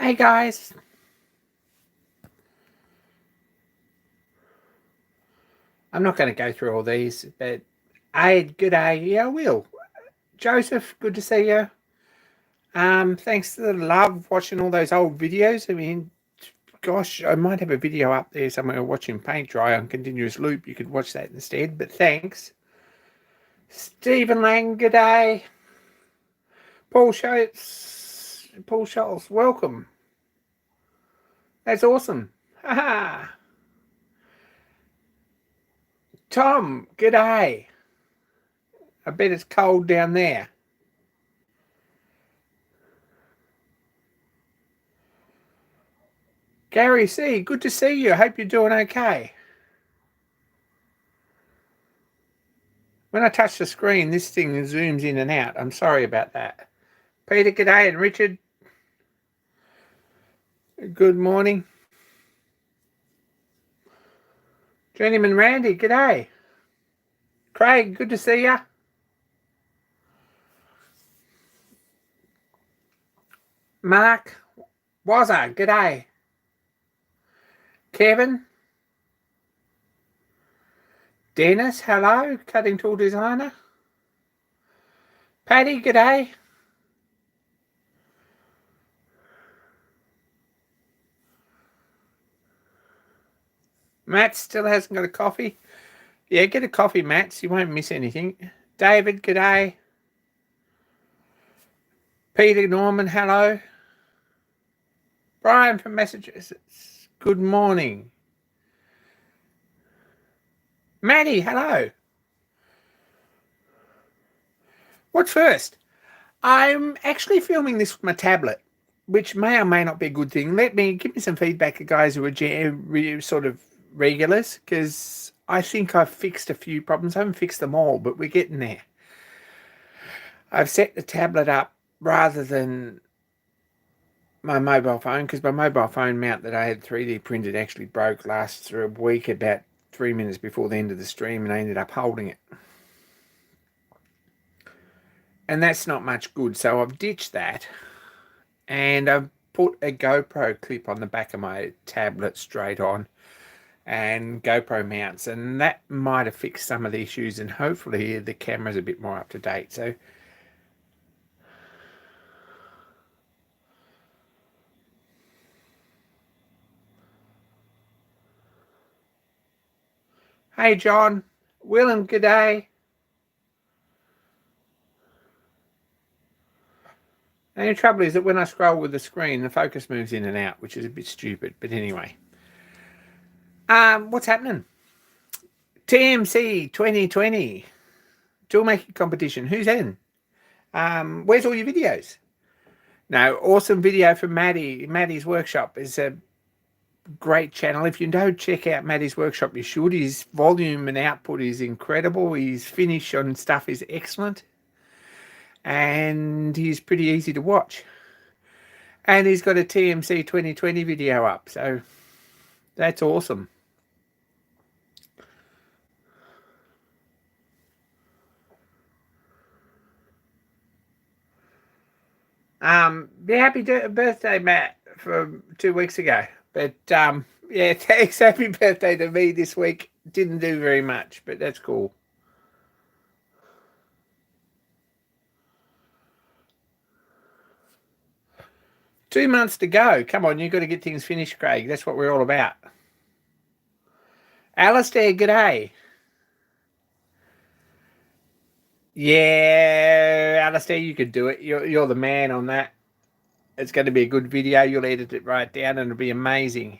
Hey guys, I'm not going to go through all these, but good day. Yeah, I will. Joseph, good to see you. Thanks to the love watching all those old videos. I mean, gosh, I might have a video up there somewhere watching paint dry on continuous loop. You could watch that instead, but thanks. Stephen Lang, good day. Paul Schultz, welcome. That's awesome. Haha. Tom, good day. I bet it's cold down there. Gary C, good to see you. I hope you're doing okay. When I touch the screen, this thing zooms in and out. I'm sorry about that. Peter, g'day, and Richard, good morning. Journeyman Randy, g'day. Craig, good to see ya. Mark, Wazza, g'day. Kevin, Dennis, hello, cutting tool designer. Paddy, g'day. Matt still hasn't got a coffee. Yeah, get a coffee, Matt. You won't miss anything. David, g'day. Peter Norman, hello. Brian from Massachusetts, good morning. Maddie, hello. What's first? I'm actually filming this with my tablet, which may or may not be a good thing. Give me some feedback, guys who are sort of regulars, because I think I've fixed a few problems. I haven't fixed them all, but we're getting there. I've set the tablet up rather than my mobile phone, because my mobile phone mount that I had 3D printed actually broke last through a week about 3 minutes before the end of the stream, and I ended up holding it. And that's not much good, so I've ditched that. And I've put a GoPro clip on the back of my tablet straight on and GoPro mounts, and that might have fixed some of the issues, and hopefully the camera's a bit more up to date. So hey John, Willem, g'day. And the trouble is that when I scroll with the screen, the focus moves in and out, which is a bit stupid. But anyway, what's happening? TMC 2020 tool making competition. Who's in? Where's all your videos? No, awesome video from Maddie. Maddie's Workshop is a great channel. If you don't check out Maddie's Workshop, you should. His volume and output is incredible. His finish on stuff is excellent. And he's pretty easy to watch. And he's got a TMC 2020 video up. So that's awesome. Yeah, happy birthday, Matt, from 2 weeks ago. But yeah, thanks. Happy birthday to me this week. Didn't do very much, but that's cool. Two months to go. Come on, you've got to get things finished, Craig. That's what we're all about. Alistair, g'day. Yeah, Alistair, you could do it. You're the man on that. It's going to be a good video. You'll edit it right down and it'll be amazing.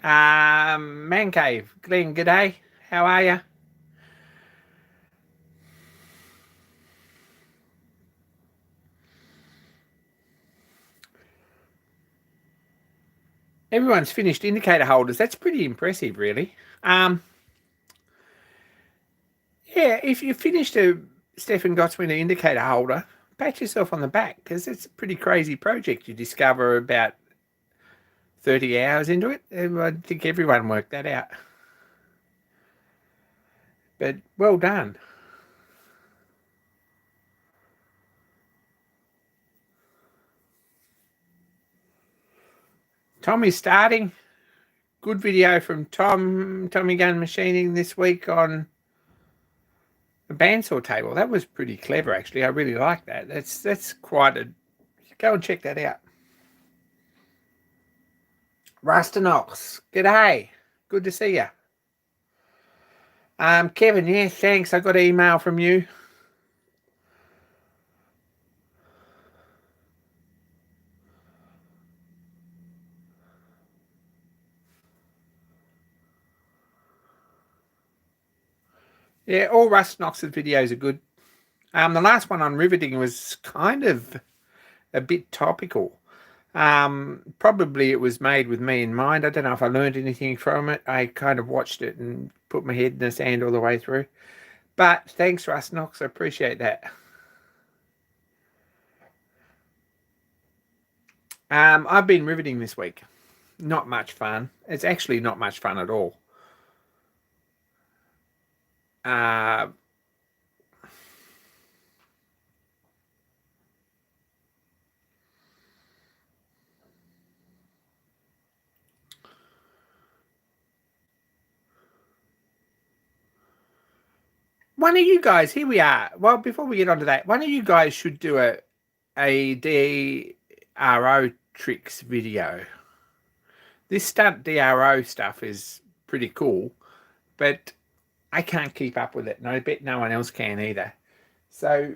Man Cave, Glenn, g'day. How are you? Everyone's finished indicator holders. That's pretty impressive, really. Yeah, if you finished a Stefan Gottswinner indicator holder, pat yourself on the back, because it's a pretty crazy project. You discover about 30 hours into it. I think everyone worked that out. But well done. Tommy's starting. Good video from Tommy Gun Machining this week on the bandsaw table. That was pretty clever, actually. I really like that. That's quite a... Go and check that out. Rustanox, g'day. Good to see you. Kevin, yeah, thanks. I got an email from you. Yeah, all Rustanox's videos are good. The last one on riveting was kind of a bit topical. Probably it was made with me in mind. I don't know if I learned anything from it. I kind of watched it and put my head in the sand all the way through. But thanks, Rustanox. I appreciate that. I've been riveting this week. Not much fun. It's actually not much fun at all. One of you guys, here we are. Well, before we get onto that, one of you guys should do a DRO tricks video. This stunt DRO stuff is pretty cool, but I can't keep up with it, and I bet no one else can either. So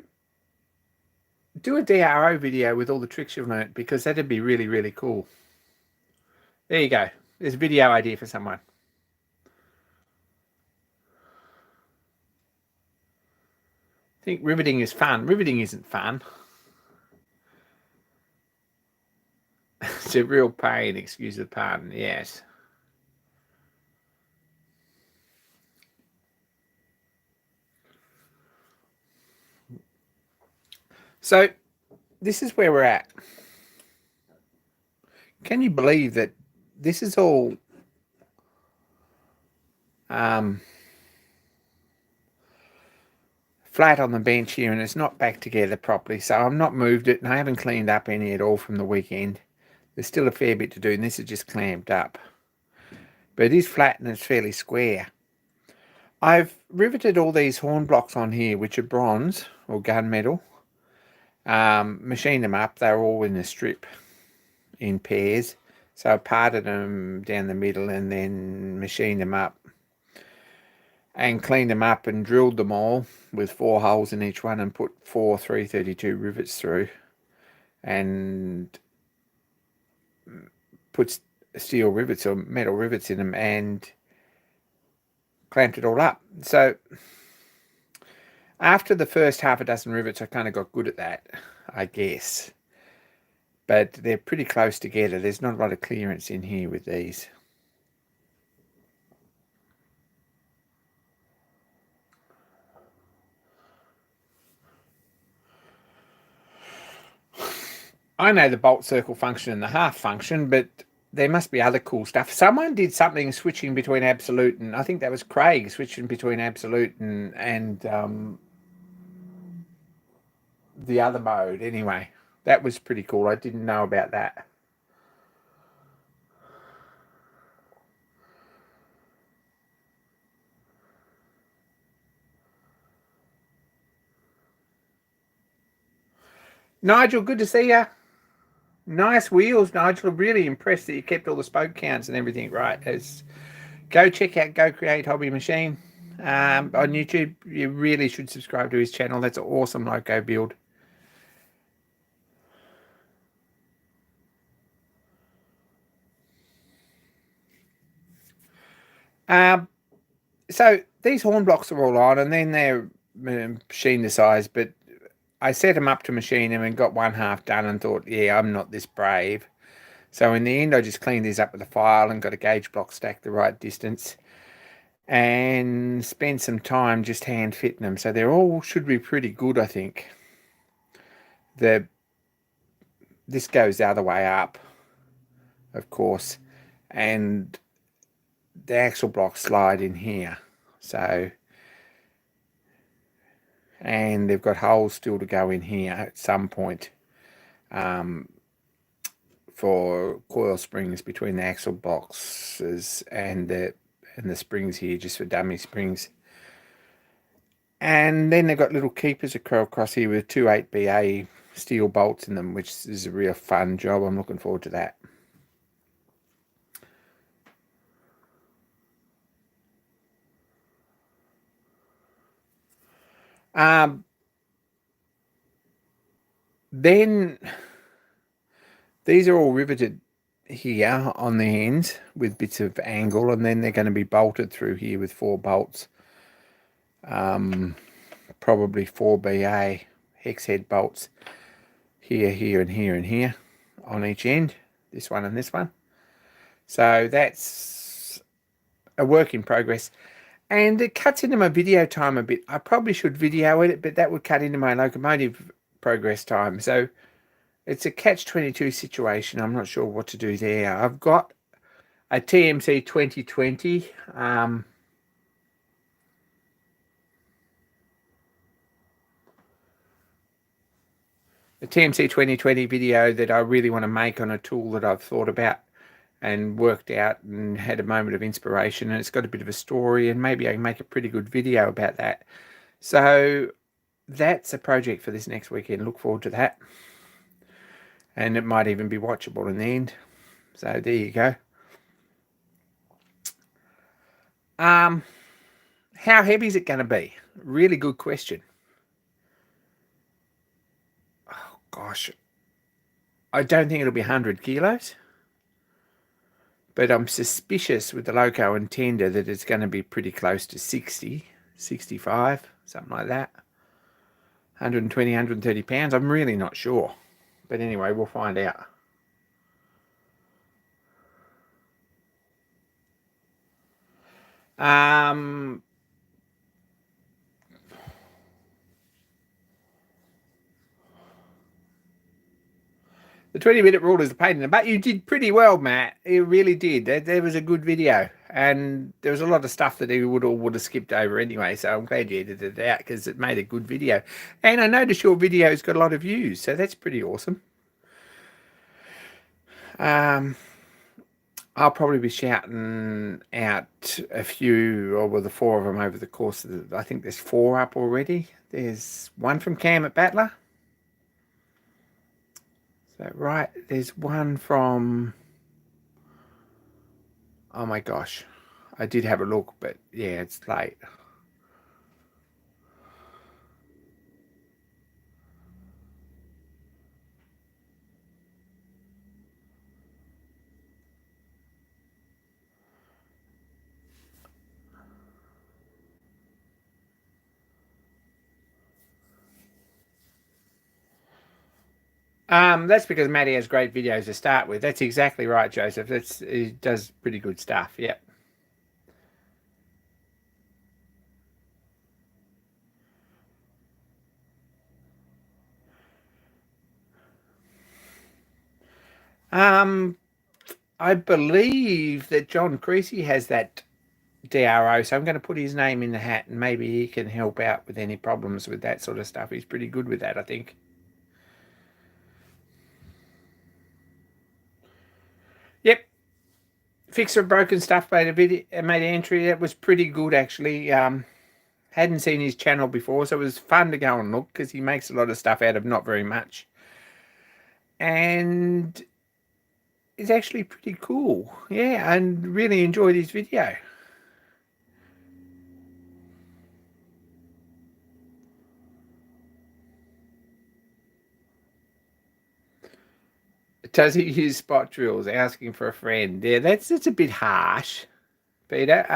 do a DRO video with all the tricks you've learnt, because that'd be really, really cool. There you go. There's a video idea for someone. I think riveting is fun. Riveting isn't fun. It's a real pain, excuse the pun, yes. So this is where we're at. Can you believe that this is all flat on the bench here, and it's not back together properly, so I've not moved it, and I haven't cleaned up any at all from the weekend. There's still a fair bit to do, and this is just clamped up. But it is flat and it's fairly square. I've riveted all these horn blocks on here, which are bronze or gunmetal. Machined them up. They're all in a strip in pairs. So I parted them down the middle and then machined them up. And cleaned them up and drilled them all with 4 holes in each one and put 4 332 rivets through. And put steel rivets or metal rivets in them and clamped it all up. So after the first half a dozen rivets, I kind of got good at that, I guess. But they're pretty close together. There's not a lot of clearance in here with these. I know the bolt circle function and the half function, but there must be other cool stuff. Someone did something switching between absolute and I think that was Craig switching between absolute and the other mode. Anyway, that was pretty cool. I didn't know about that. Nigel, good to see you. Nice wheels, Nigel. Really impressed that you kept all the spoke counts and everything right. Go check out Go Create Hobby Machine on YouTube. You really should subscribe to his channel. That's an awesome loco build. So these horn blocks are all on, and then they're machined the size, but I set them up to machine them and got one half done and thought, yeah, I'm not this brave. So in the end, I just cleaned these up with a file and got a gauge block stacked the right distance and spent some time just hand fitting them. So they're all should be pretty good, I think. This goes the other way up, of course, and the axle blocks slide in here. So, and they've got holes still to go in here at some point for coil springs between the axle boxes and the springs here, just for dummy springs. And then they've got little keepers across here with 2 8BA steel bolts in them, which is a real fun job. I'm looking forward to that. Then these are all riveted here on the ends with bits of angle, and then they're going to be bolted through here with 4 bolts, probably 4BA hex head bolts here, here, and here, and here on each end, this one and this one. So that's a work in progress, and it cuts into my video time a bit. I probably should video it, but that would cut into my locomotive progress time. So it's a catch-22 situation. I'm not sure what to do there. I've got a TMC 2020. The TMC 2020 video that I really want to make on a tool that I've thought about and worked out and had a moment of inspiration, and it's got a bit of a story, and maybe I can make a pretty good video about that. So that's a project for this next weekend. Look forward to that. And it might even be watchable in the end. So there you go. How heavy is it going to be? Really good question. Oh, gosh. I don't think it'll be 100 kilos. But I'm suspicious with the Loco and tender that it's going to be pretty close to 60, 65, something like that. 120, 130 pounds. I'm really not sure. But anyway, we'll find out. The 20-minute rule is a pain in the butt. You did pretty well, Matt. You really did. There was a good video. And there was a lot of stuff that he would have skipped over anyway. So I'm glad you edited it out because it made a good video. And I noticed your video's got a lot of views. So that's pretty awesome. I'll probably be shouting out a few, or well, the 4 of them over the course of I think there's 4 up already. There's one from Cam at Battler. So, right, there's one from, oh my gosh, I did have a look, but yeah, it's late. That's because Matty has great videos to start with. That's exactly right, Joseph. He does pretty good stuff. Yep. I believe that John Creasy has that DRO, so I'm going to put his name in the hat, and maybe he can help out with any problems with that sort of stuff. He's pretty good with that, I think. Yep. Fixer broken stuff, made a video, made an entry that was pretty good actually. Hadn't seen his channel before, so it was fun to go and look because he makes a lot of stuff out of not very much, and it's actually pretty cool. Yeah, and really enjoyed his video. Does he use spot drills? Asking for a friend. Yeah, that's a bit harsh, Peter.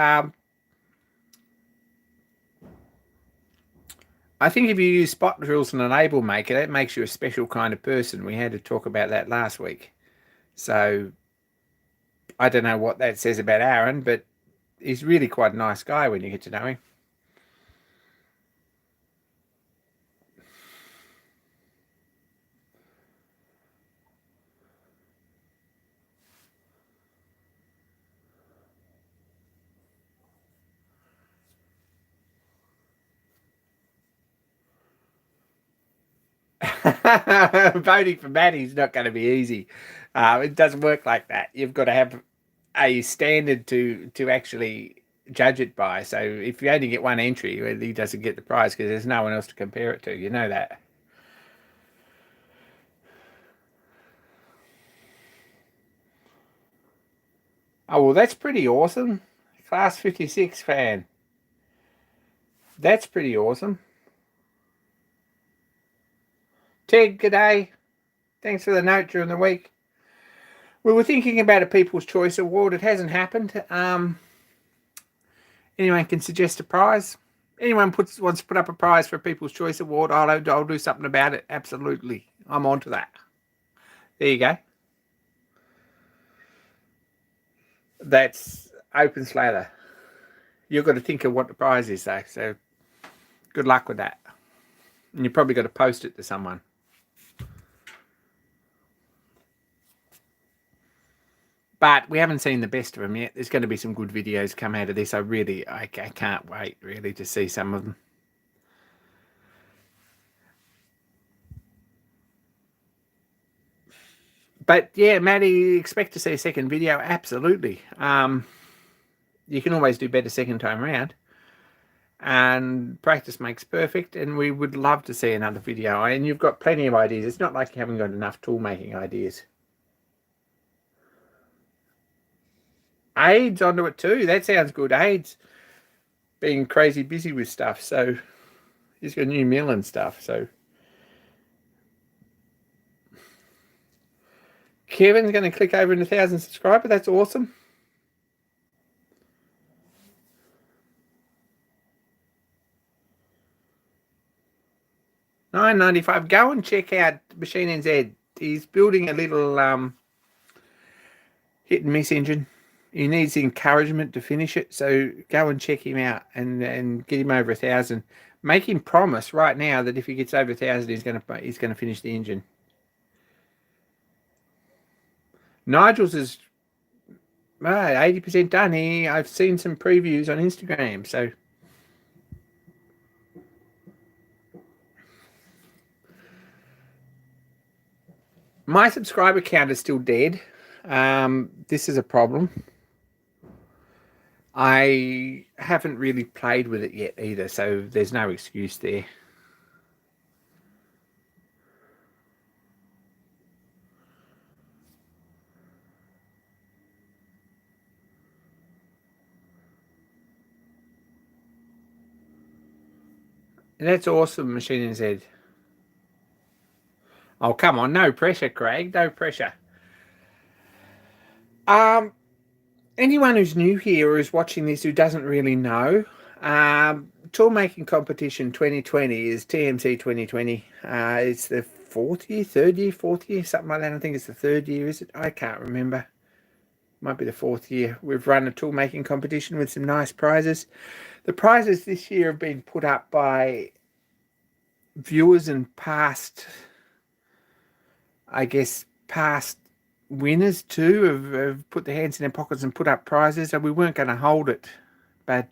I think if you use spot drills and an able maker, that makes you a special kind of person. We had to talk about that last week. So I don't know what that says about Aaron, but he's really quite a nice guy when you get to know him. Voting for Matty is not going to be easy. It doesn't work like that. You've got to have a standard to actually judge it by. So if you only get one entry, well, he doesn't get the prize because there's no one else to compare it to. You know that. Oh, well, that's pretty awesome. Class 56 fan. That's pretty awesome. Ted, g'day. Thanks for the note during the week. We were thinking about a People's Choice Award. It hasn't happened. Anyone can suggest a prize. Anyone wants to put up a prize for a People's Choice Award, I'll do something about it. Absolutely. I'm on to that. There you go. That's open slather. You've got to think of what the prize is, though. So good luck with that. And you've probably got to post it to someone. But we haven't seen the best of them yet. There's going to be some good videos come out of this. I can't wait, really, to see some of them. But yeah, Maddie, expect to see a second video. Absolutely. You can always do better second time around. And practice makes perfect. And we would love to see another video. And you've got plenty of ideas. It's not like you haven't got enough tool making ideas. Aids onto it too. That sounds good. Aids being crazy busy with stuff. So he's got a new mill and stuff. So Kevin's going to click over 1,000 subscribers. That's awesome. $9.95. Go and check out Machine NZ. He's building a little hit and miss engine. He needs encouragement to finish it, so go and check him out and get him over 1,000. Make him promise right now that if he gets over 1,000, he's going to finish the engine. Nigel's is 80% done. I've seen some previews on Instagram, so my subscriber count is still dead. This is a problem. I haven't really played with it yet either, so there's no excuse there. And that's awesome, Machine NZ. Oh, come on. No pressure, Craig. No pressure. Anyone who's new here or is watching this who doesn't really know, tool making competition 2020 is TMC 2020. It's the fourth year, something like that. I think it's the third year, is it? I can't remember. Might be the fourth year. We've run a tool making competition with some nice prizes. The prizes this year have been put up by viewers and past, I guess, past winners too have put their hands in their pockets and put up prizes. So we weren't going to hold it, but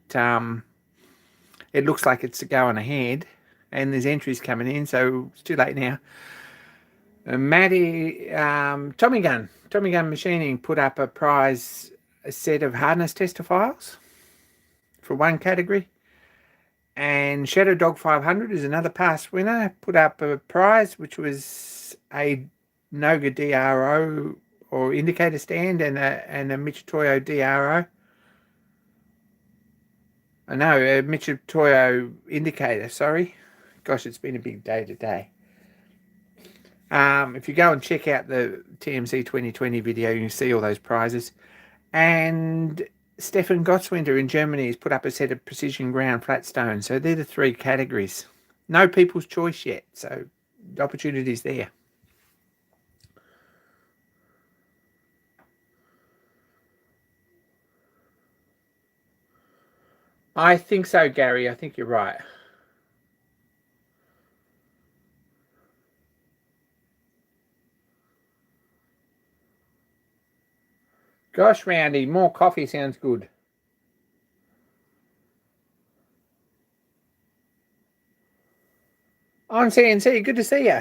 it looks like it's going ahead, and there's entries coming in, so it's too late now. Maddie, Tommy Gun Machining put up a prize, a set of harness tester files for one category. And Shadow Dog 500 is another past winner, put up a prize, which was a Noga DRO or indicator stand and a Michitoyo DRO. No, a Michitoyo indicator, sorry. Gosh, it's been a big day today. If you go and check out the TMC 2020 video, you can see all those prizes. And Stefan Gottswinter in Germany has put up a set of precision ground flat stones. So they're the three categories. No People's Choice yet, so the opportunity's there. I think so, Gary. I think you're right. Gosh, Roundy, more coffee sounds good. On CNC, good to see you.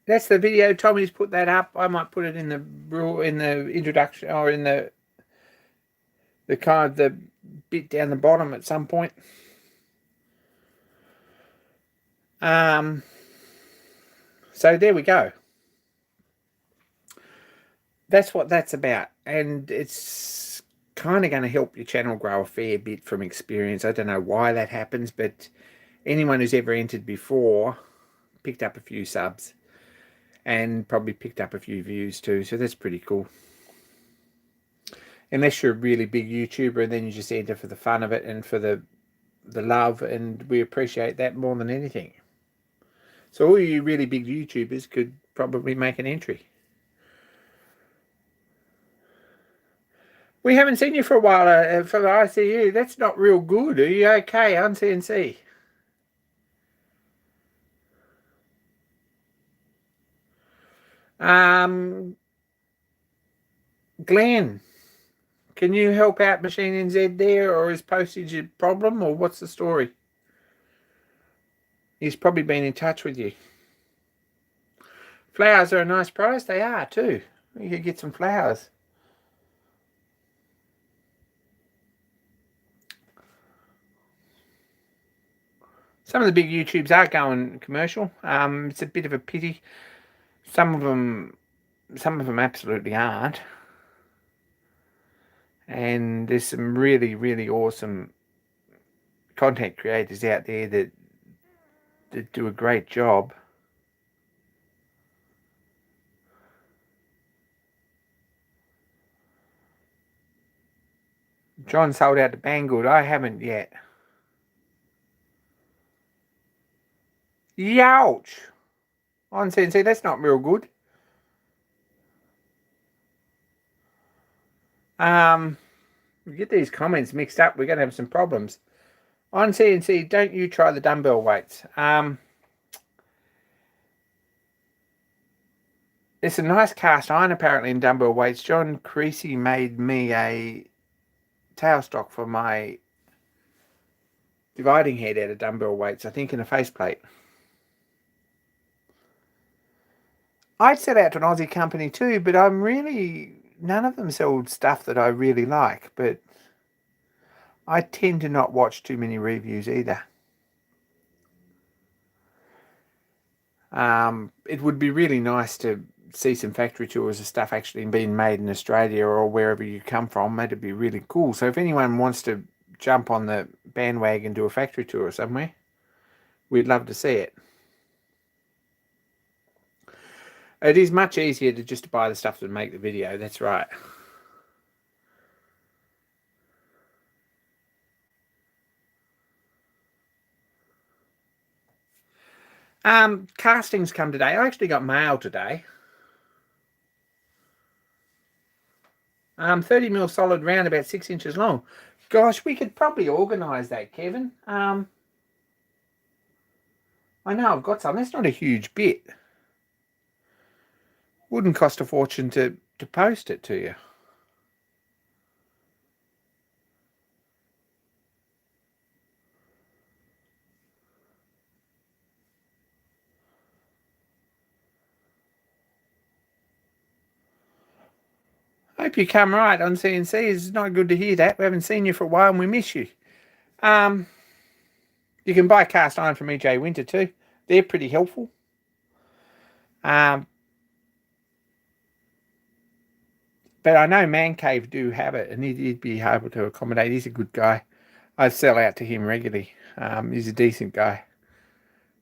That's the video. Tommy's put that up. I might put it in the introduction, or in the the bit down the bottom at some point. So there we go. That's what that's about, and it's kind of going to help your channel grow a fair bit from experience. I don't know why that happens, but anyone who's ever entered before picked up a few subs and probably picked up a few views too, so that's pretty cool. Unless you're a really big YouTuber and then you just enter for the fun of it and for the love, and we appreciate that more than anything. So all you really big YouTubers could probably make an entry. We haven't seen you for a while for the ICU. That's not real good. Are you okay on CNC? Glenn, can you help out Machine NZ there, or is postage a problem, or what's the story? He's probably been in touch with you. Flowers are a nice price. They are too. You could get some flowers. Some of the big YouTubes are going commercial. It's a bit of a pity. Some of them absolutely aren't. And there's some really, really awesome content creators out there that do a great job. John sold out to Banggood. I haven't yet. Youch! On CNC, that's not real good. We get these comments mixed up, we're going to have some problems. On CNC, don't you try the dumbbell weights. There's a nice cast iron apparently in dumbbell weights. John Creasy made me a tailstock for my dividing head out of dumbbell weights, I think, in a faceplate. I'd set out to an Aussie company too, but none of them sold stuff that I really like, but I tend to not watch too many reviews either. It would be really nice to see some factory tours of stuff actually being made in Australia or wherever you come from. That'd be really cool. So if anyone wants to jump on the bandwagon and do a factory tour somewhere, we'd love to see it. It is much easier to just buy the stuff to make the video, that's right. Castings come today. I actually got mail today. 30mm solid round, about 6 inches long. Gosh, we could probably organise that, Kevin. I know I've got some. That's not a huge bit. Wouldn't cost a fortune to post it to you. Hope you come right on CNC. It's not good to hear that. We haven't seen you for a while and we miss you. You can buy cast iron from EJ Winter too. They're pretty helpful. But I know Man Cave do have it, and he'd be able to accommodate. He's a good guy. I sell out to him regularly. He's a decent guy.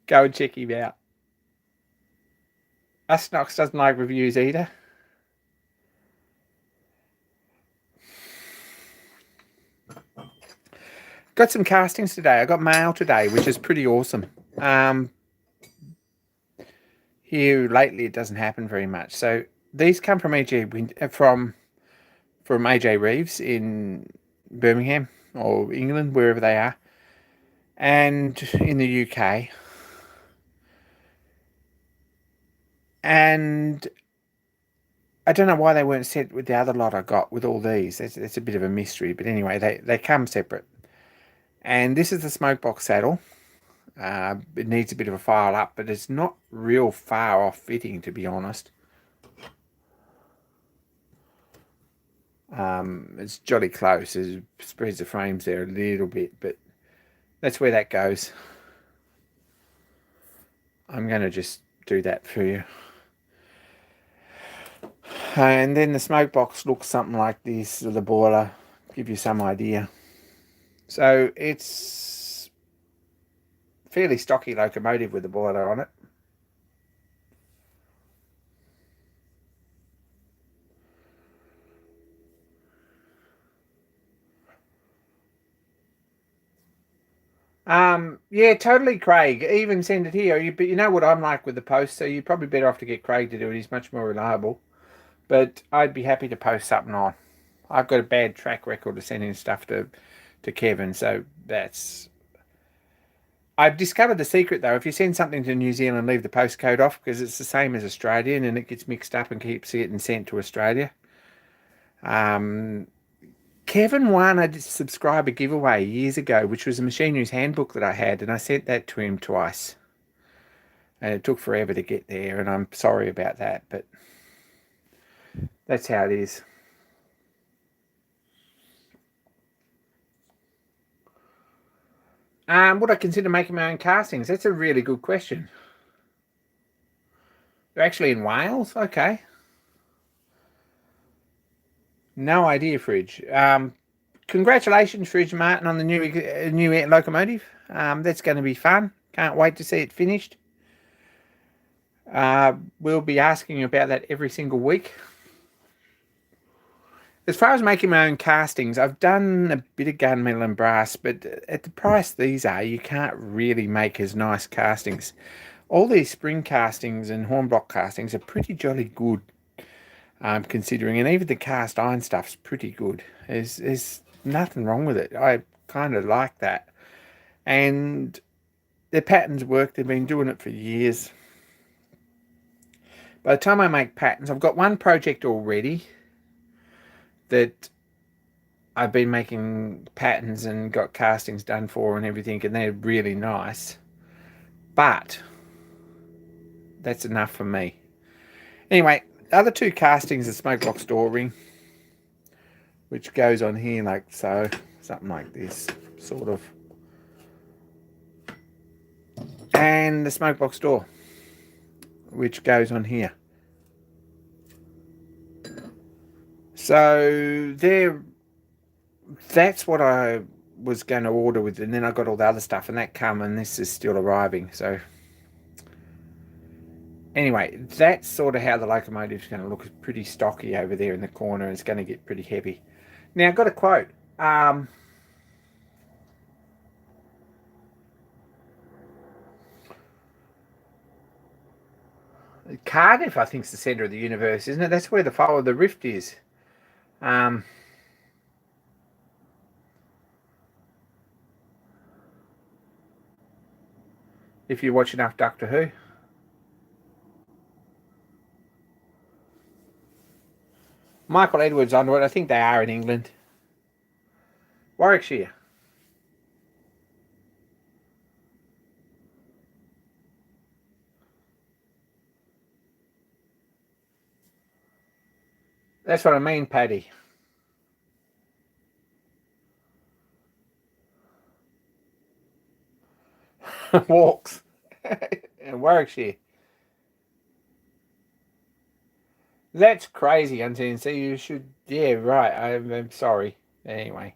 Go and check him out. Us Knox doesn't like reviews either. Got some castings today. I got mail today, which is pretty awesome. Here lately, it doesn't happen very much. So these come from from AJ Reeves in Birmingham or England, wherever they are, and in the UK. And I don't know why they weren't sent with the other lot I got with all these. It's a bit of a mystery, but anyway, they come separate. And this is the smokebox saddle. It needs a bit of a file up, but it's not real far off fitting, to be honest. It's jolly close. It spreads the frames there a little bit, but that's where that goes. I'm going to just do that for you. And then the smoke box looks something like this, the boiler, give you some idea. So it's fairly stocky locomotive with the boiler on it. Yeah, totally, Craig. Even send it here. But you know what I'm like with the post, so you're probably better off to get Craig to do it. He's much more reliable. But I'd be happy to post something on. I've got a bad track record of sending stuff to Kevin, so that's... I've discovered the secret, though. If you send something to New Zealand, leave the postcode off, because it's the same as Australian, and it gets mixed up and keeps getting sent to Australia. Kevin won a subscriber giveaway years ago, which was a machinery's handbook that I had, and I sent that to him twice. And it took forever to get there, and I'm sorry about that, but that's how it is. Would I consider making my own castings? That's a really good question. They're actually in Wales? Okay. No idea, Fridge. Congratulations, Fridge Martin, on the new locomotive. That's going to be fun. Can't wait to see it finished. We'll be asking you about that every single week. As far as making my own castings, I've done a bit of gunmetal and brass, but at the price these are, you can't really make as nice castings. All these spring castings and hornblock castings are pretty jolly good, considering, and even the cast iron stuff's pretty good. There's nothing wrong with it. I kind of like that. And their patterns work. They've been doing it for years. By the time I make patterns, I've got one project already that I've been making patterns and got castings done for and everything, and they're really nice. But that's enough for me. Anyway, the other two castings are smoke box door ring, which goes on here like so, something like this, sort of. And the smoke box door, which goes on here. So that's what I was going to order with, and then I got all the other stuff, and that come, and this is still arriving. So anyway, that's sort of how the locomotive's going to look. It's pretty stocky over there in the corner, and it's going to get pretty heavy. Now, I've got a quote. Cardiff, I think, is the centre of the universe, isn't it? That's where the Follow the Rift is. If you watch enough Doctor Who. Michael Edwards onto it. I think they are in England. Warwickshire. That's what I mean, Paddy. Walks. In Warwickshire. That's crazy, Unseen. So you should... Yeah, right. I'm sorry. Anyway.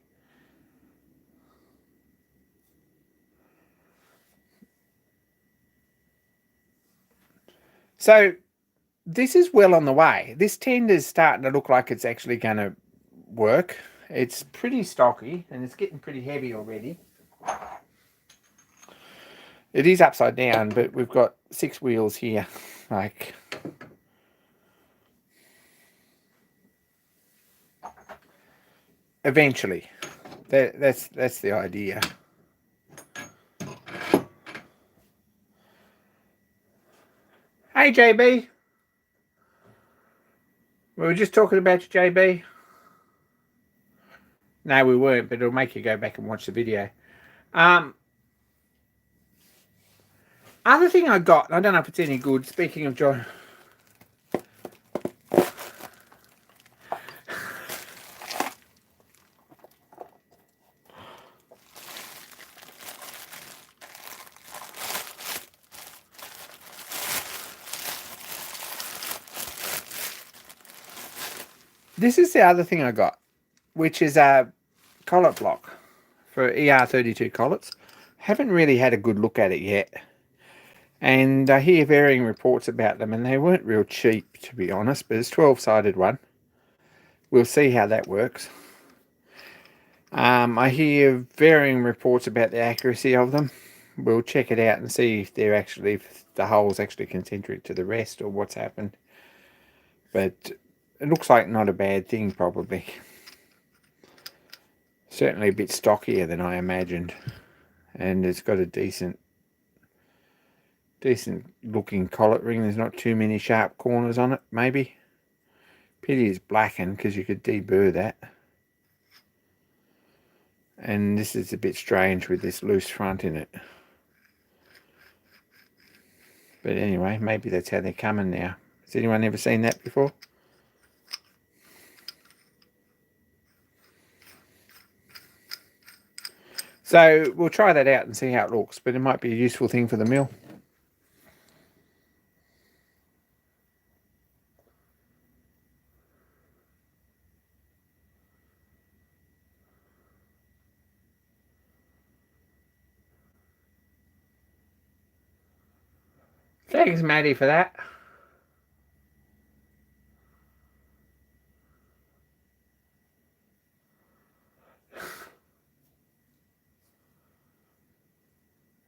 So this is well on the way. This tender's starting to look like it's actually going to work. It's pretty stocky, and it's getting pretty heavy already. It is upside down, but we've got 6 wheels here. Like... Eventually. That's the idea. Hey, JB. We were just talking about you, JB. No, we weren't, but it'll make you go back and watch the video. Other thing I got, I don't know if it's any good, speaking of John. This is the other thing I got, which is a collet block for ER32 collets. Haven't really had a good look at it yet. And I hear varying reports about them, and they weren't real cheap, to be honest, but it's a 12-sided one. We'll see how that works. I hear varying reports about the accuracy of them. We'll check it out and see if they're actually, if the hole's actually concentric to the rest or what's happened. But it looks like not a bad thing, probably. Certainly a bit stockier than I imagined. And it's got a decent looking collet ring. There's not too many sharp corners on it, maybe. Pity it's blackened because you could deburr that. And this is a bit strange with this loose front in it. But anyway, maybe that's how they're coming now. Has anyone ever seen that before? So we'll try that out and see how it looks, but it might be a useful thing for the mill. Thanks, Maddie, for that.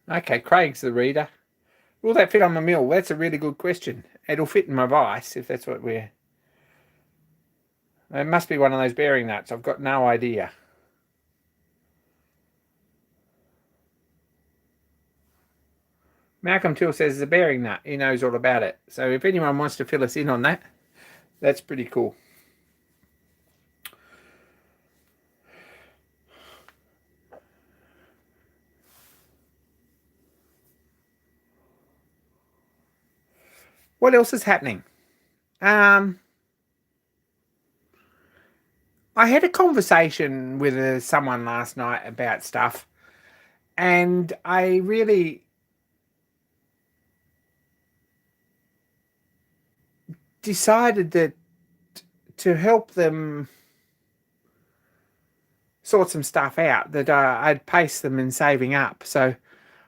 Okay, Craig's the reader. Will that fit on my mill? That's a really good question. It'll fit in my vise if that's what we're... It must be one of those bearing nuts. I've got no idea. Malcolm Till says it's a bearing nut. He knows all about it. So if anyone wants to fill us in on that, that's pretty cool. What else is happening? I had a conversation with someone last night about stuff, and I really decided that to help them sort some stuff out, that I'd pace them in saving up. So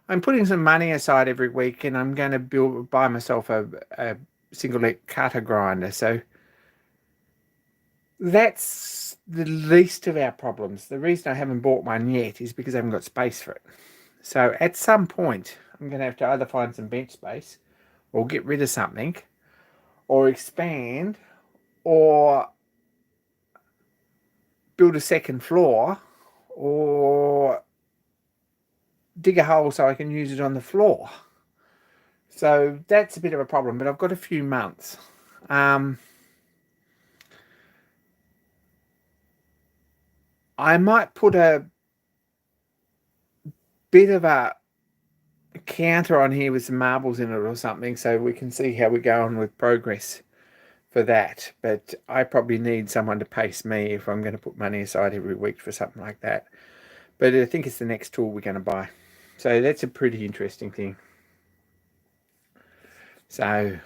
I'm putting some money aside every week, and I'm going to buy myself a single leg cutter grinder. So that's the least of our problems. The reason I haven't bought one yet is because I haven't got space for it. So at some point, I'm going to have to either find some bench space or get rid of something or expand or build a second floor or dig a hole so I can use it on the floor. So that's a bit of a problem, but I've got a few months. I might put a bit of a counter on here with some marbles in it or something so we can see how we go on with progress for that. But I probably need someone to pace me if I'm going to put money aside every week for something like that. But I think it's the next tool we're going to buy. So that's a pretty interesting thing. So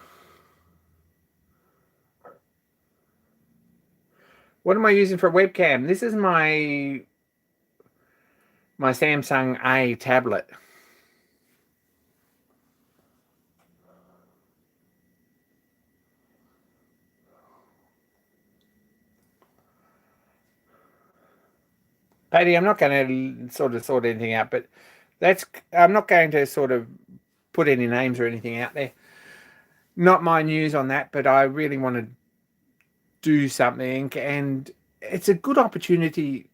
what am I using for a webcam? This is my Samsung A tablet. Paddy, I'm not going to sort anything out, but I'm not going to sort of put any names or anything out there. Not my news on that, but I really want to do something, and it's a good opportunity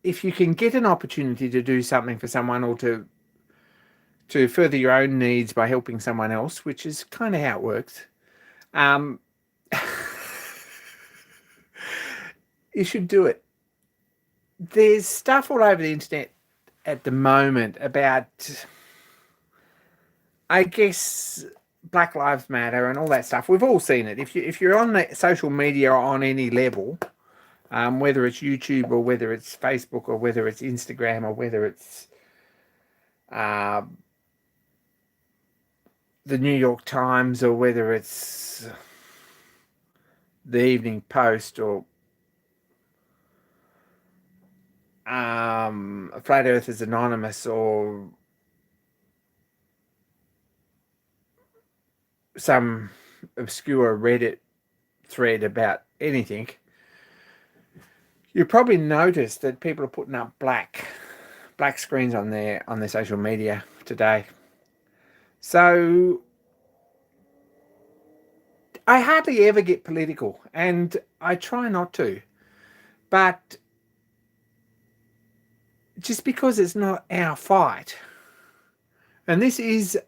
if you can get an opportunity to do something for someone or to further your own needs by helping someone else, which is kind of how it works. You should do it. There's stuff all over the internet at the moment about I guess Black Lives Matter and all that stuff. We've all seen it. If you're on the social media on any level, whether it's YouTube or whether it's Facebook or whether it's Instagram or whether it's uh, the New York Times or whether it's the Evening Post or Flat Earthers Anonymous or some obscure Reddit thread about anything, you probably noticed that people are putting up black screens on their social media today. So I hardly ever get political, and I try not to, but just because it's not our fight, and this is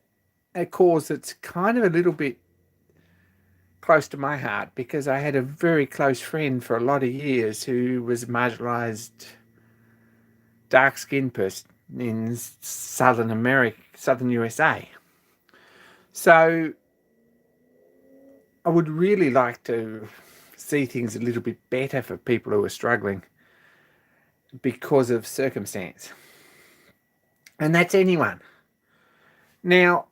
a cause that's kind of a little bit close to my heart because I had a very close friend for a lot of years who was a marginalised dark-skinned person in Southern America, Southern USA. So I would really like to see things a little bit better for people who are struggling because of circumstance. And that's anyone. Now,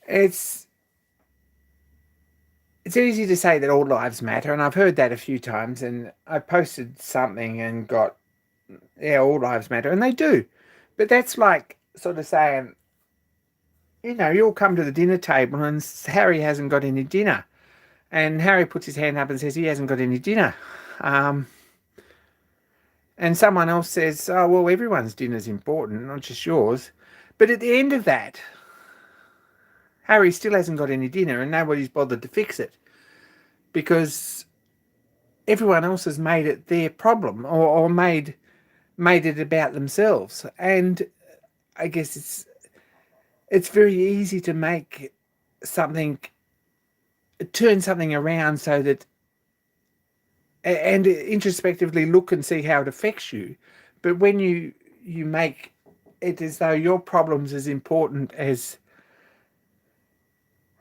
it's easy to say that all lives matter, and I've heard that a few times, and I posted something and got, yeah, all lives matter, and they do. But that's like sort of saying, you all come to the dinner table and Harry hasn't got any dinner. And Harry puts his hand up and says he hasn't got any dinner. Um, and someone else says, oh, well, everyone's dinner's important, not just yours. But at the end of that, Harry still hasn't got any dinner and nobody's bothered to fix it because everyone else has made it their problem or made it about themselves. And I guess it's very easy to make something, turn something around so that, and introspectively look and see how it affects you. But when you make it as though your problem's as important as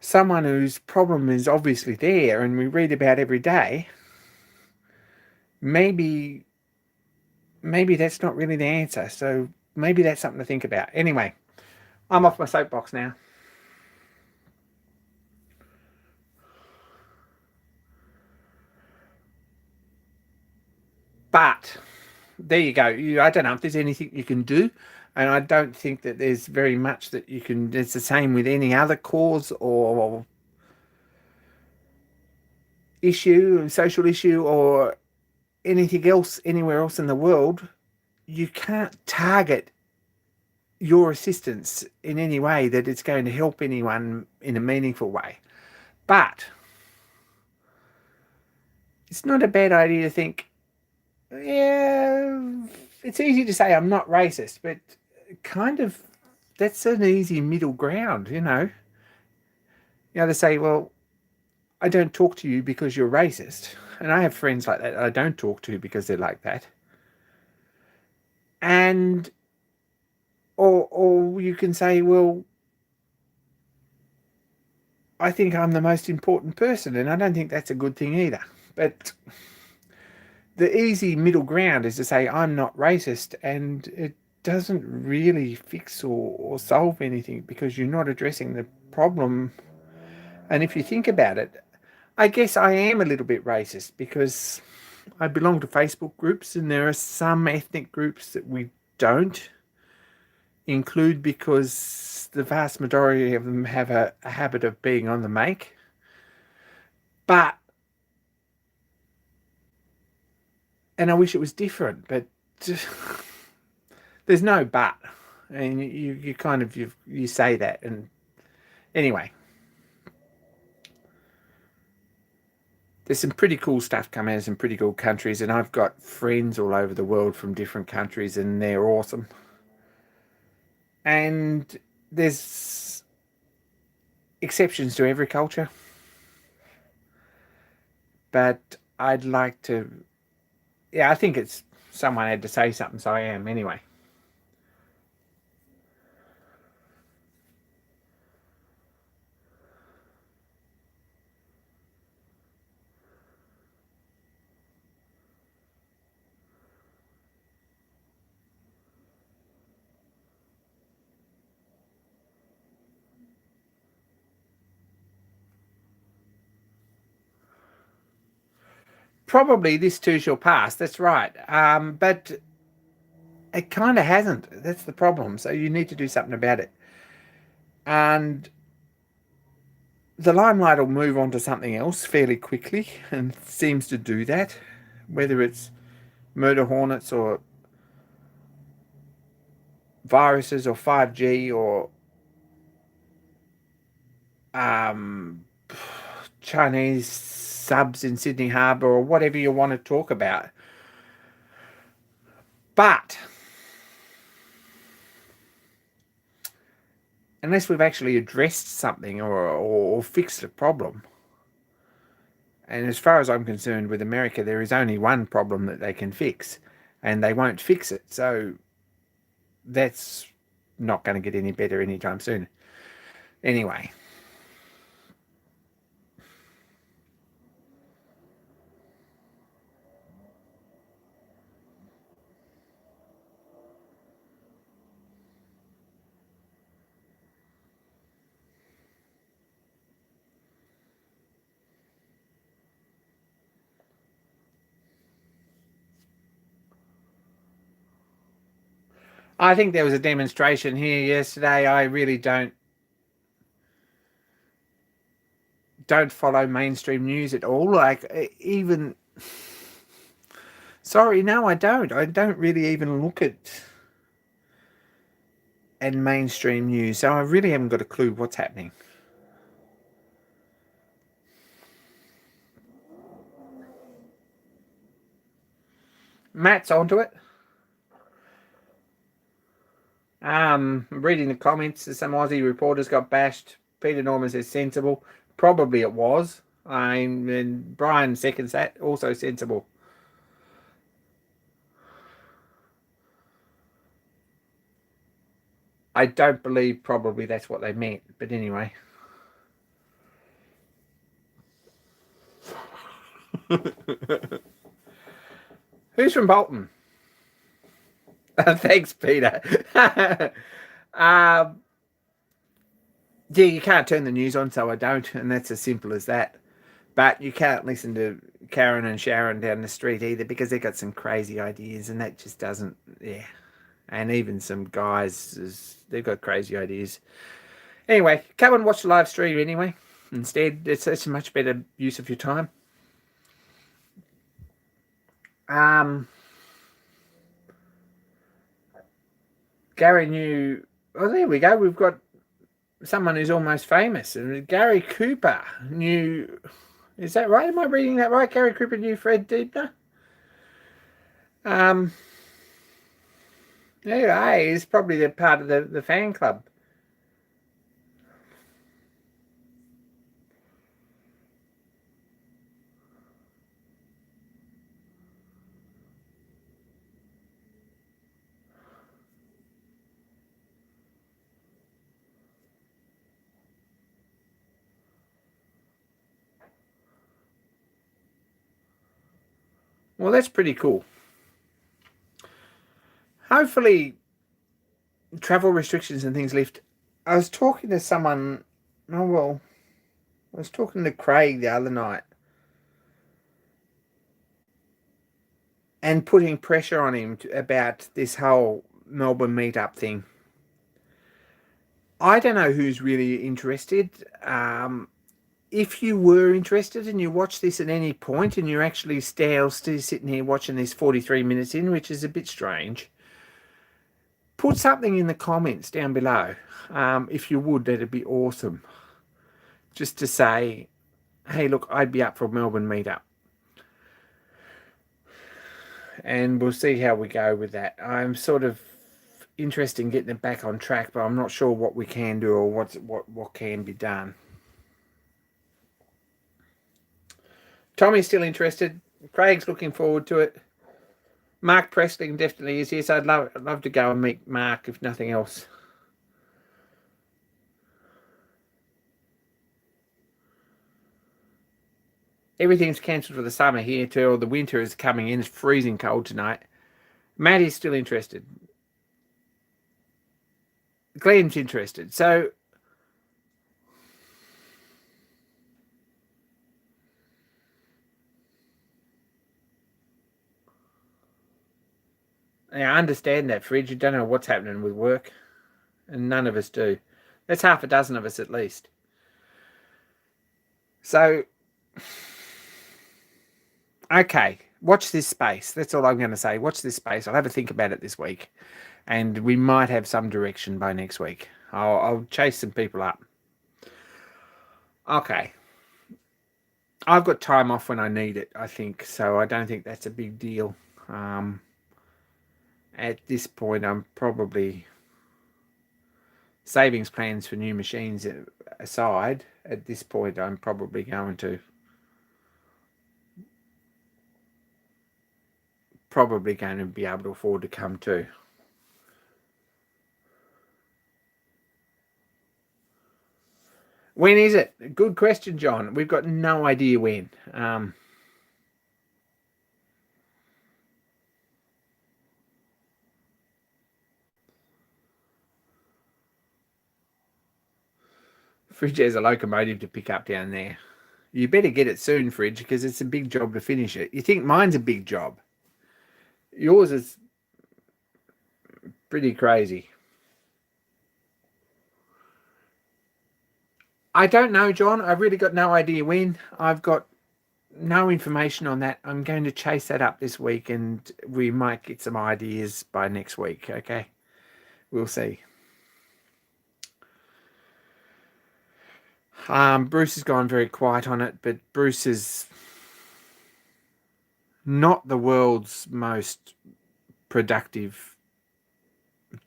someone whose problem is obviously there and we read about every day, maybe that's not really the answer. So maybe that's something to think about. Anyway, I'm off my soapbox now. But there you go. I don't know if there's anything you can do, and I don't think that there's very much that you can. It's the same with any other cause or issue, social issue, or anything else anywhere else in the world. You can't target your assistance in any way that it's going to help anyone in a meaningful way. But it's not a bad idea to think, yeah, it's easy to say I'm not racist, but kind of that's an easy middle ground, They say, well, I don't talk to you because you're racist. And I have friends like that I don't talk to because they're like that. And or you can say, well, I think I'm the most important person, and I don't think that's a good thing either. But the easy middle ground is to say I'm not racist, and it doesn't really fix or solve anything because you're not addressing the problem. And if you think about it, I guess I am a little bit racist because I belong to Facebook groups, and there are some ethnic groups that we don't include because the vast majority of them have a habit of being on the make. But, and I wish it was different, but there's no but. And you kind of, you say that. And anyway, there's some pretty cool stuff coming out of some pretty cool countries, and I've got friends all over the world from different countries, and they're awesome. And there's exceptions to every culture, but I'd like to, yeah, I think it's someone had to say something, so I am anyway. Probably this too shall pass. That's right. But it kind of hasn't. That's the problem. So you need to do something about it. And the limelight will move on to something else fairly quickly, and seems to do that. Whether it's murder hornets or viruses or 5G or um, Chinese subs in Sydney Harbour or whatever you want to talk about. But unless we've actually addressed something or fixed a problem, and as far as I'm concerned with America, there is only one problem that they can fix, and they won't fix it. So that's not going to get any better anytime soon. Anyway. I think there was a demonstration here yesterday. I really don't follow mainstream news at all. Like, even, sorry, no, I don't. I don't really even look at mainstream news, so I really haven't got a clue what's happening. Matt's onto it. Reading the comments, some Aussie reporters got bashed. Peter Norman says sensible. Probably it was. And Brian seconds that. Also sensible. I don't believe probably that's what they meant, but anyway. Who's from Bolton? Thanks, Peter. Yeah, you can't turn the news on, so I don't, and that's as simple as that. But you can't listen to Karen and Sharon down the street either, because they've got some crazy ideas, and that just doesn't, yeah. And even some guys, they've got crazy ideas. Anyway, come and watch the live stream anyway. Instead, it's a much better use of your time. Gary knew. Oh, there we go. We've got someone who's almost famous. And Gary Cooper knew. Is that right? Am I reading that right? Gary Cooper knew Fred Deebner. Yeah, he's probably the part of the fan club. Well, that's pretty cool. Hopefully, travel restrictions and things lift. I was talking to someone. Oh, well, I was talking to Craig the other night and putting pressure on him about this whole Melbourne meetup thing. I don't know who's really interested. If you were interested and you watch this at any point and you're actually still sitting here watching this 43 minutes in, which is a bit strange, put something in the comments down below. If you would, that'd be awesome. Just to say, hey, look, I'd be up for a Melbourne meetup. And we'll see how we go with that. I'm sort of interested in getting it back on track, but I'm not sure what we can do or what can be done. Tommy's still interested. Craig's looking forward to it. Mark Pressling definitely is. Yes, I'd love to go and meet Mark, if nothing else. Everything's cancelled for the summer here too, or the winter is coming in. It's freezing cold tonight. Matt is still interested. Glenn's interested. So yeah, I understand that, Fridge. You don't know what's happening with work, and none of us do. That's half a dozen of us at least. So, okay, watch this space. That's all I'm going to say. Watch this space. I'll have a think about it this week, and we might have some direction by next week. I'll chase some people up. Okay. I've got time off when I need it, I think, so I don't think that's a big deal. At this point, I'm probably savings plans for new machines aside. At this point, I'm probably going to be able to afford to come too. When is it? Good question, John. We've got no idea when. Fridge has a locomotive to pick up down there. You better get it soon, Fridge, because it's a big job to finish it. You think mine's a big job? Yours is pretty crazy. I don't know, John. I've really got no idea when. I've got no information on that. I'm going to chase that up this week and we might get some ideas by next week. Okay. We'll see. Bruce has gone very quiet on it, but Bruce is not the world's most productive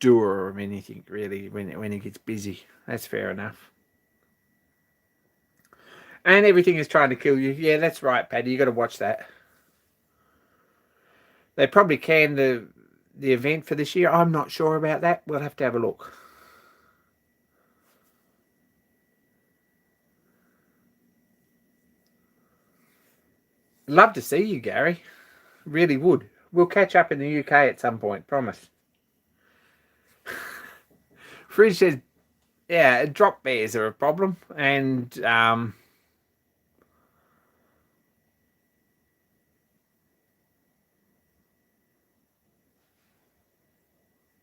doer of anything, really, when he gets busy. That's fair enough. And everything is trying to kill you. Yeah, that's right, Paddy. You got to watch that. They probably canned the event for this year. I'm not sure about that. We'll have to have a look. Love to see you, Gary. Really would. We'll catch up in the UK at some point. Promise. Fridge says, yeah, drop bears are a problem, and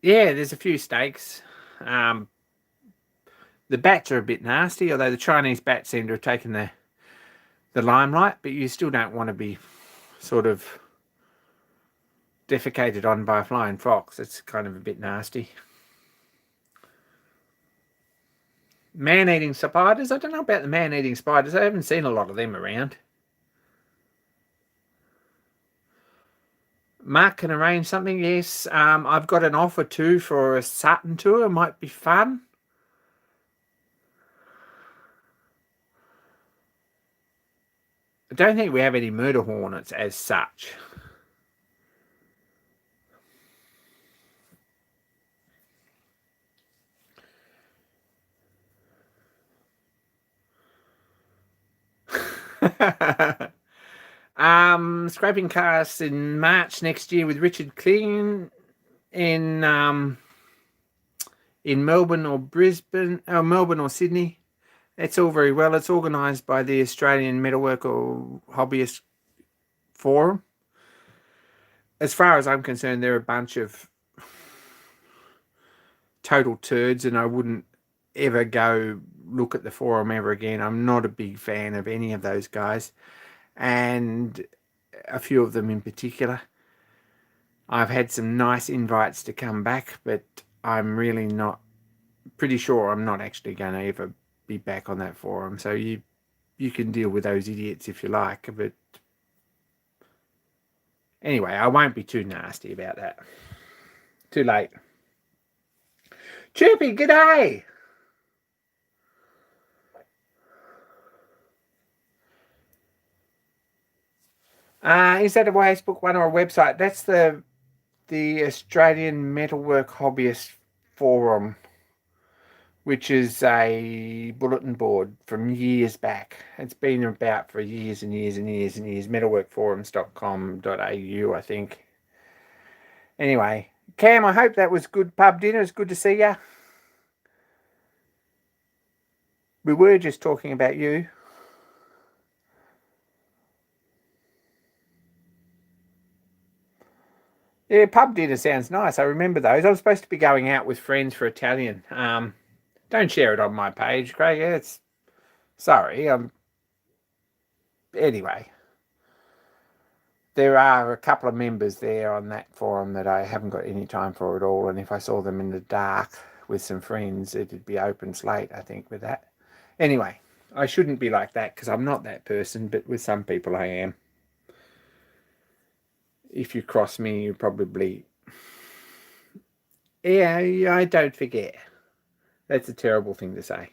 yeah, there's a few steaks. Um, the bats are a bit nasty, although the Chinese bats seem to have taken the limelight, but you still don't want to be sort of defecated on by a flying fox. It's kind of a bit nasty. Man-eating spiders? I don't know about the man-eating spiders. I haven't seen a lot of them around. Mark can arrange something, yes. I've got an offer too for a Sutton tour. Might be fun. I don't think we have any murder hornets as such. Scraping cars in March next year with Richard Kling in Melbourne or Brisbane, or Melbourne or Sydney. It's all very well. It's organised by the Australian Metalwork or Hobbyist Forum. As far as I'm concerned, they're a bunch of total turds, and I wouldn't ever go look at the forum ever again. I'm not a big fan of any of those guys, and a few of them in particular. I've had some nice invites to come back, but I'm really not pretty sure I'm not actually going to ever be back on that forum. So you you can deal with those idiots if you like. But anyway, I won't be too nasty about that. Too late. Chirpy, g'day. Is that a Facebook one or a website? That's the Australian Metalwork Hobbyist Forum, which is a bulletin board from years back. It's been about for years and years and years and years. Metalworkforums.com.au, I think. Anyway, Cam, I hope that was good pub dinner. It's good to see you. We were just talking about you. Yeah, pub dinner sounds nice. I remember those. I'm supposed to be going out with friends for Italian. Don't share it on my page, Craig. It's sorry. Anyway, there are a couple of members there on that forum that I haven't got any time for at all. And if I saw them in the dark with some friends, it'd be open slate, I think, with that. Anyway, I shouldn't be like that because I'm not that person, but with some people I am. If you cross me, you probably... Yeah, I don't forget. That's a terrible thing to say.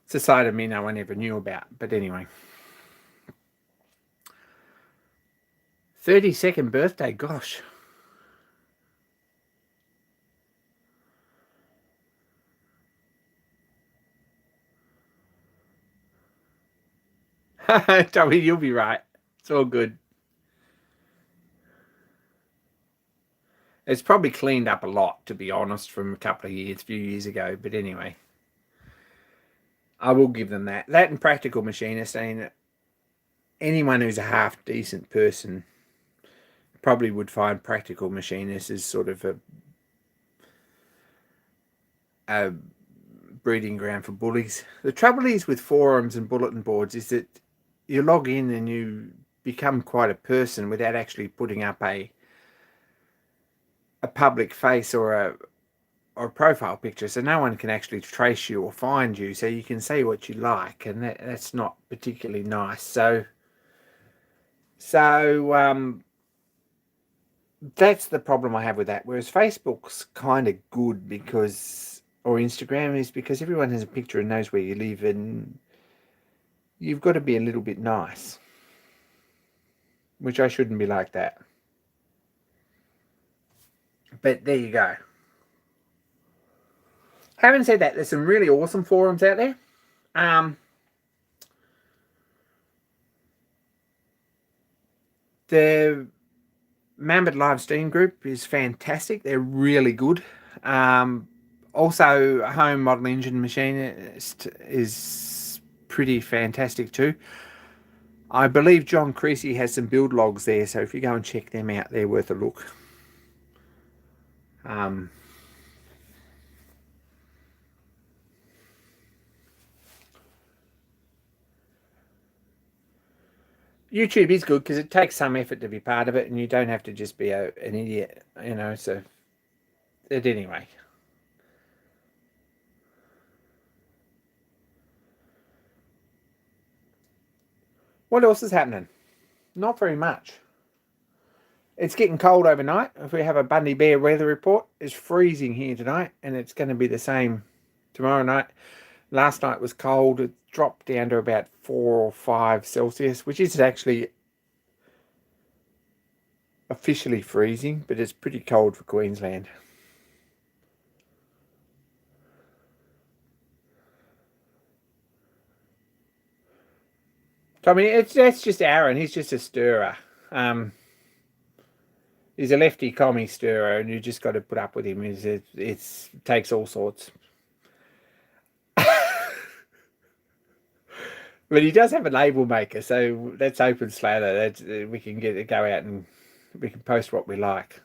It's a side of me no one ever knew about. But anyway. 32nd birthday, gosh. Tommy, you'll be right. It's all good. It's probably cleaned up a lot, to be honest, from a few years ago. But anyway, I will give them that. That and Practical Machinist. I mean, anyone who's a half decent person probably would find Practical Machinist as sort of a breeding ground for bullies. The trouble is with forums and bulletin boards is that you log in and you become quite a person without actually putting up a public face or a profile picture, so no one can actually trace you or find you, so you can say what you like, and that's not particularly nice. So that's the problem I have with that. Whereas Facebook's kind of good because, or Instagram is because everyone has a picture and knows where you live, and you've got to be a little bit nice, which I shouldn't be like that. But there you go. Having said that, there's some really awesome forums out there. The Mammoth Live Steam group is fantastic. They're really good. Also, Home Model Engine Machinist is pretty fantastic too. I believe John Creasy has some build logs there, so if you go and check them out, they're worth a look. YouTube is good because it takes some effort to be part of it, and you don't have to just be an idiot, you know. So, anyway. What else is happening? Not very much. It's getting cold overnight. If we have a Bundy Bear weather report, it's freezing here tonight, and it's going to be the same tomorrow night. Last night was cold. It dropped down to about 4 or 5 Celsius, which is actually officially freezing, but it's pretty cold for Queensland. Tommy, that's just Aaron. He's just a stirrer. He's a lefty commie stirrer, and you just got to put up with him. It takes all sorts. But he does have a label maker, so that's open slather. We can go out and we can post what we like.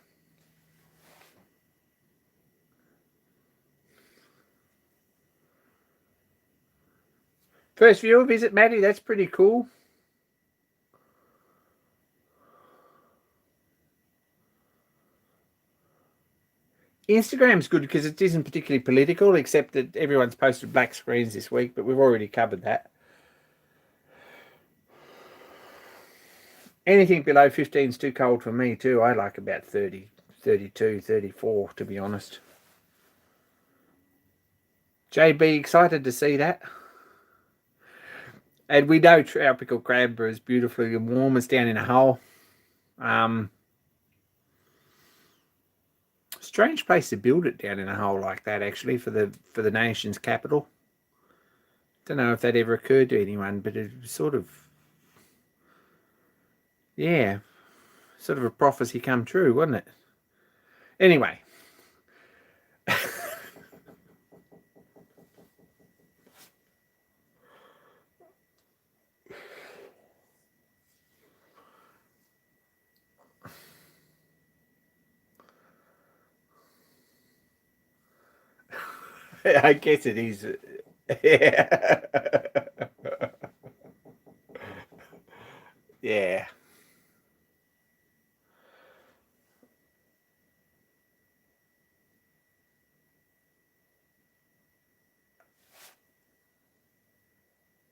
First viewer visit, Maddie. That's pretty cool. Instagram's good because it isn't particularly political, except that everyone's posted black screens this week, but we've already covered that. Anything below 15 is too cold for me too. I like about 30, 32, 34 to be honest. JB, excited to see that. And we know tropical Canberra is beautifully and warm. It's down in a hole. Strange place to build it down in a hole like that, actually, for the nation's capital. Don't know if that ever occurred to anyone, but it was sort of, yeah, sort of a prophecy come true, wasn't it? Anyway. I guess it is. Yeah. Yeah.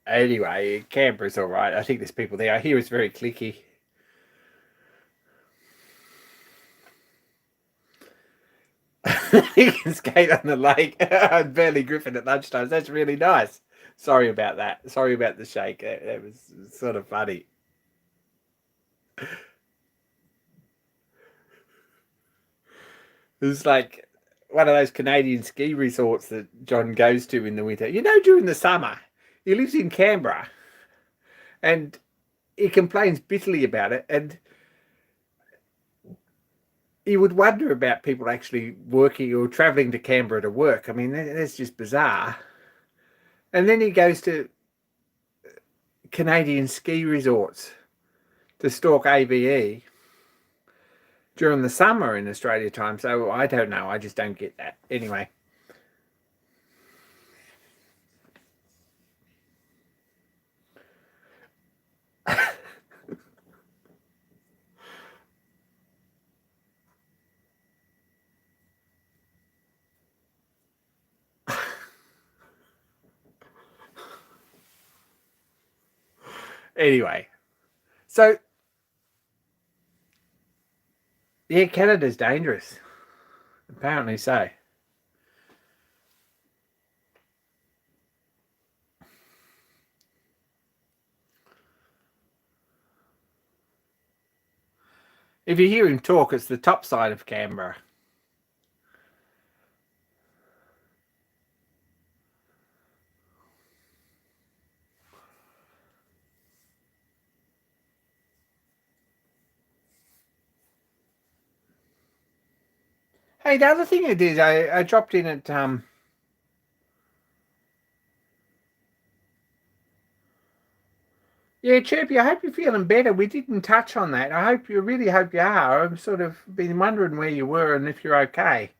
Anyway, Canberra's all right. I think there's people there. I hear it's very clicky. You can skate on the lake. I'm barely gripping at lunchtime. That's really nice. Sorry about that. Sorry about the shake. That was sort of funny. It was like one of those Canadian ski resorts that John goes to in the winter. You know, during the summer, he lives in Canberra and he complains bitterly about it. And you would wonder about people actually working or traveling to Canberra to work. I mean, that's just bizarre. And then he goes to Canadian ski resorts to stalk ABE during the summer in Australia time. So I don't know. I just don't get that. Anyway. Anyway. So, yeah, Canada's dangerous. Apparently so. If you hear him talk, it's the top side of Canberra. Hey, the other thing I did, I dropped in at yeah, Chirpy, I hope you're feeling better. We didn't touch on that. Really hope you are. I've sort of been wondering where you were and if you're okay.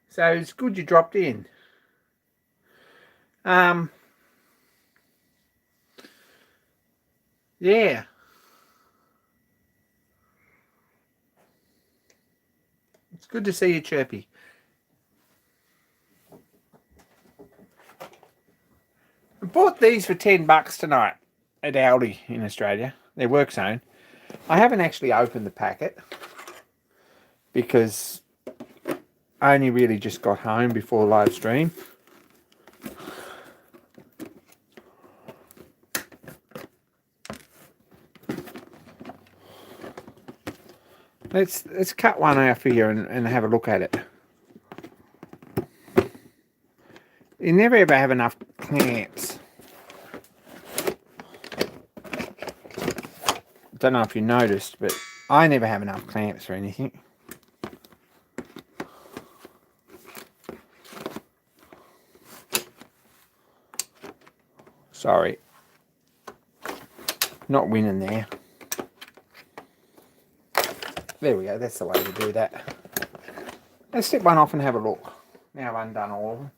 So it's good you dropped in. Yeah. It's good to see you, Chirpy. I bought these for $10 tonight at Aldi in Australia. They're work zone. I haven't actually opened the packet because I only really just got home before live stream. Let's cut one out for you and have a look at it. You never ever have enough clamps. Don't know if you noticed, but I never have enough clamps for anything. Sorry. Not winning there. There we go. That's the way to do that. Let's step one off and have a look. Now I've undone all of them.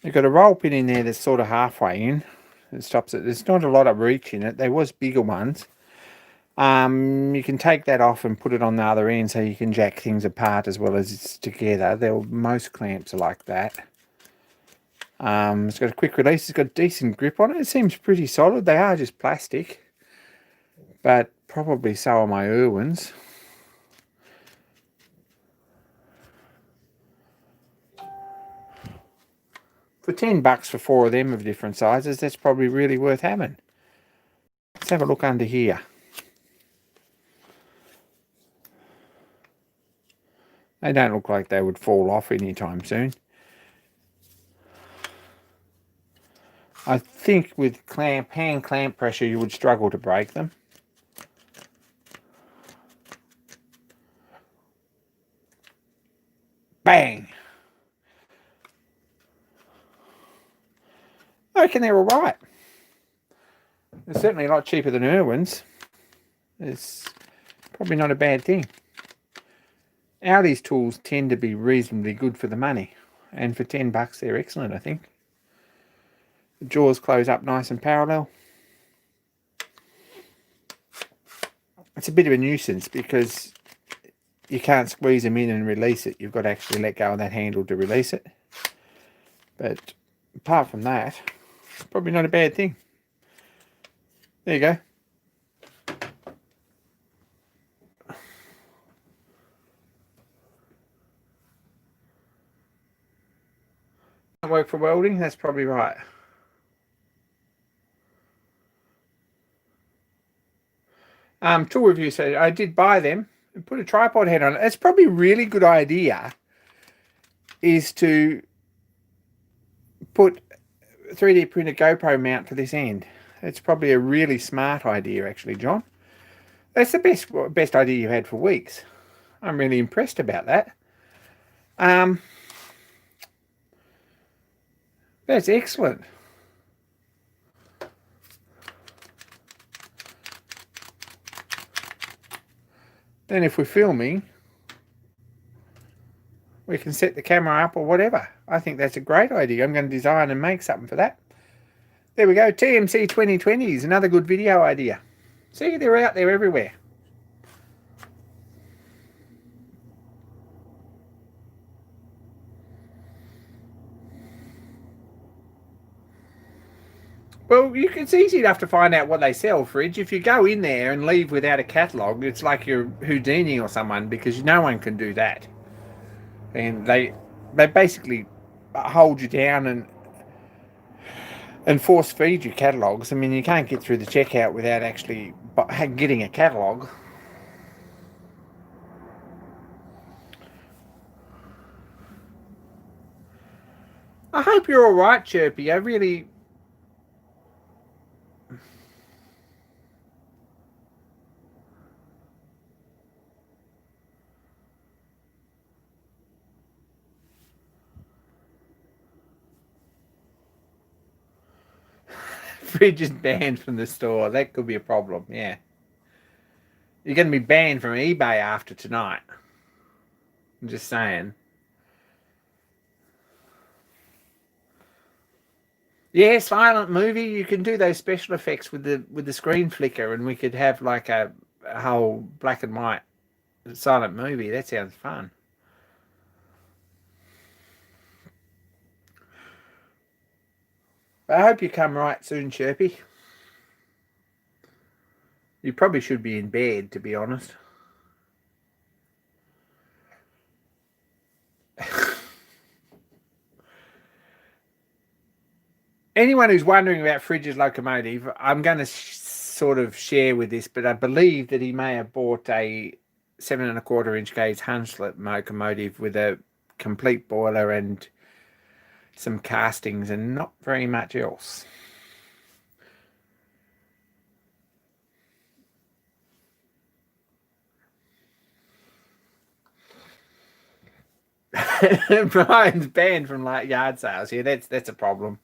You've got a roll pin in there that's sort of halfway in. It stops it. There's not a lot of reach in it. There was bigger ones. You can take that off and put it on the other end so you can jack things apart as well as it's together. Most clamps are like that. It's got a quick release. It's got a decent grip on it. It seems pretty solid. They are just plastic, but probably so are my Irwins. For $10 for 4 of them of different sizes, that's probably really worth having. Let's have a look under here. They don't look like they would fall off anytime soon. I think with hand clamp pressure you would struggle to break them. Bang! I reckon they're alright. They're certainly a lot cheaper than Irwin's. It's probably not a bad thing. Audi's tools tend to be reasonably good for the money, and for $10 they're excellent, I think. The jaws close up nice and parallel. It's a bit of a nuisance because you can't squeeze them in and release it. You've got to actually let go of that handle to release it. But apart from that, it's probably not a bad thing. There you go. Work for welding, that's probably right. Tool review, so I did buy them and put a tripod head on it. It's probably a really good idea is to put 3D printed GoPro mount for this end. It's probably a really smart idea actually, John. That's the best idea you've had for weeks. I'm really impressed about that. That's excellent. Then if we're filming, we can set the camera up or whatever. I think that's a great idea. I'm going to design and make something for that. There we go. TMC 2020 is another good video idea. See, they're out there everywhere. Well, it's easy enough to find out what they sell, Fridge. If you go in there and leave without a catalogue, it's like you're Houdini or someone, because no one can do that. And they basically hold you down and force feed you catalogues. I mean, you can't get through the checkout without actually getting a catalogue. I hope you're all right, Chirpy. I really... Fridge is banned from the store. That could be a problem, yeah. You're going to be banned from eBay after tonight. I'm just saying. Yeah, silent movie. You can do those special effects with the screen flicker, and we could have like a whole black and white silent movie. That sounds fun. I hope you come right soon, Chirpy. You probably should be in bed, to be honest. Anyone who's wondering about Fridge's Locomotive, I'm going to sort of share with this, but I believe that he may have bought a 7.25 inch gauge Hunslet locomotive with a complete boiler and some castings and not very much else. Brian's banned from like yard sales. Yeah, that's a problem.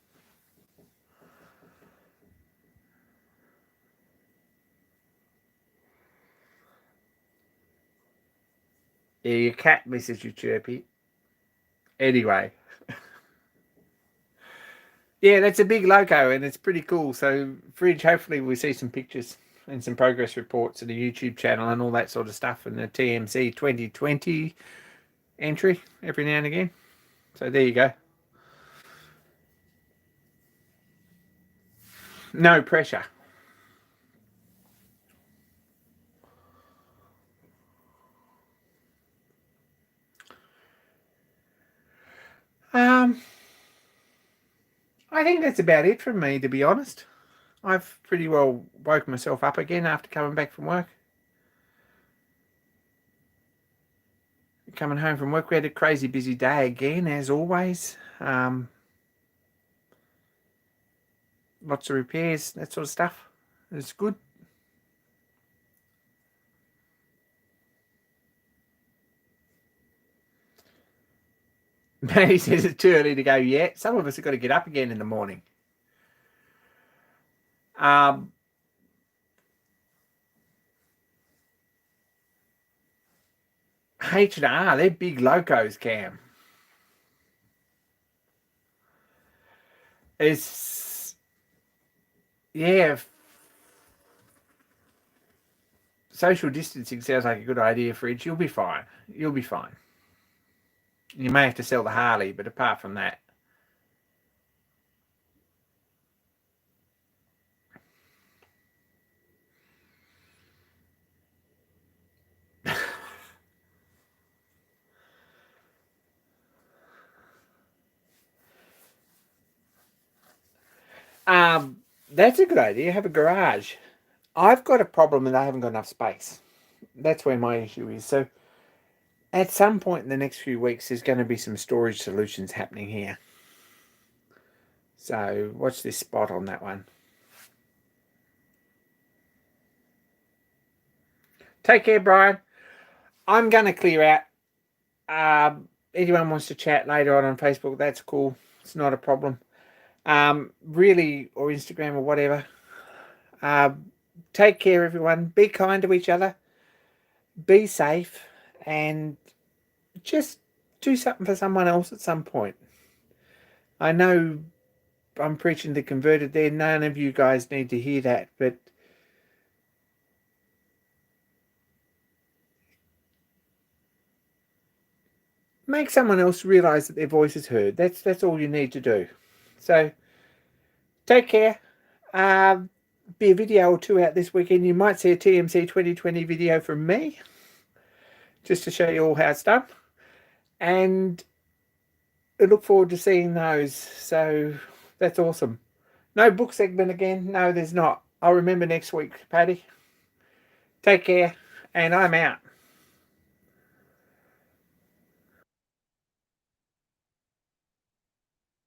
Yeah, your cat misses you, Chirpy. Anyway. Yeah, that's a big loco and it's pretty cool. So, Fridge, hopefully we'll see some pictures. and some progress reports to the YouTube channel and all that sort of stuff, and the TMC 2020 entry every now and again. So there you go. No pressure. I think that's about it from me, to be honest. I've pretty well woken myself up again after coming back from work. Coming home from work, we had a crazy busy day again, as always. Lots of repairs, that sort of stuff. It's good. Maddie says it's too early to go yet. Some of us have got to get up again in the morning. H&R, they're big locos, Cam. Yeah, social distancing sounds like a good idea, Fridge. You'll be fine. You'll be fine. You may have to sell the Harley, but apart from that. That's a good idea. Have a garage. I've got a problem and I haven't got enough space. That's where my issue is. So at some point in the next few weeks, there's going to be some storage solutions happening here. So watch this spot on that one. Take care, Brian. I'm going to clear out. Anyone wants to chat later on Facebook, that's cool. It's not a problem. Really, or Instagram or whatever. Take care, everyone. Be kind to each other. Be safe. And just do something for someone else at some point. I know I'm preaching to converted there. None of you guys need to hear that, but make someone else realize that their voice is heard. That's all you need to do. So take care. Be a video or two out this weekend. You might see a TMC 2020 video from me, just to show you all how it's done. And I look forward to seeing those. So that's awesome. No book segment again. No, there's not. I'll remember next week, Paddy. Take care, and I'm out.